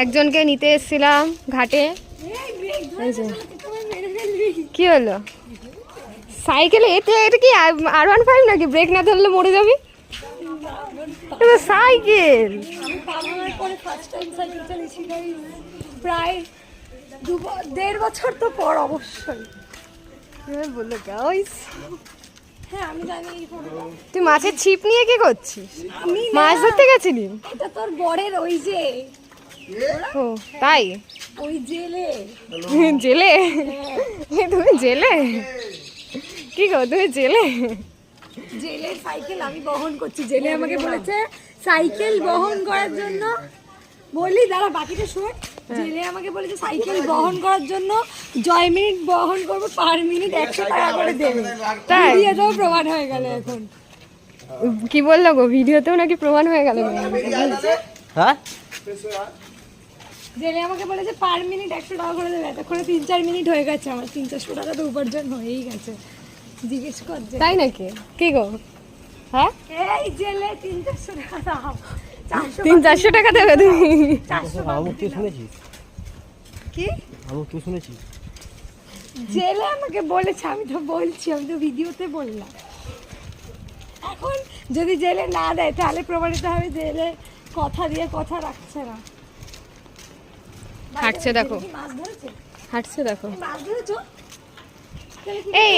একজনকে নিতে এসেছিলাম ঘাটে। কি হলো? সাইকেলে এটা এটা কি R15 নাকি? ব্রেক না ধরলে মরে যাবি। সাইকেল প্রায় 1.5 বছর তো পর অবশ্যই। বললো গাইস, হ্যাঁ আমি জানি। তুই মাছের ছিপ নিয়ে কি করছিস? আমি মাছ ধরতে গেছিলি? এটা তোর বরের ওই যে। ও তাই? ওই জেলে। জেলে? তুমি জেলে? কি গো তুমি জেলে? জেলের সাইকেল আমি বহন করছি। জেলে আমাকে বলেছে সাইকেল বহন করার জন্য। বলি দাঁড়া বাকিটা শোন। জেলে আমাকে বলেছে সাইকেল বহন করার জন্য জয় মিনিট বহন করবো, পার মিনিট 100 টাকা করে দেবে। তাই? ভিডিওতেও প্রমাণ হয়ে গেল এখন। কি বললো গো? ভিডিওতেও নাকি প্রমাণ হয়ে গেল? হ্যাঁ জেলে আমাকে বলেছে পার মিনিট 100 টাকা করে দেবে। এতক্ষণে 3-4 মিনিট হয়ে গেছে, আমার 300-400 টাকা তো উপার্জন হয়েই গেছে। জিজ্ঞেস কর যে তাই নাকি? কি গো? হ্যাঁ এই জেলে 300-400 টাকা দাও। 300-400 টাকা দেবে তুমি? 400 আমুক তুই শুনেছিস? কি আমুক তুই শুনেছিস? জেলে আমাকে বলেছে, আমি তো বলছি, আমি তো ভিডিওতে বললাম। এখন যদি জেলে না দেয় তাহলে প্রমাণিত হবে জেলে কথা দিয়ে কথা রাখছে না। হাঁটছে দেখো, মাছ ধরেছে? হাঁটছে দেখো। মাছ ধরেছো? এই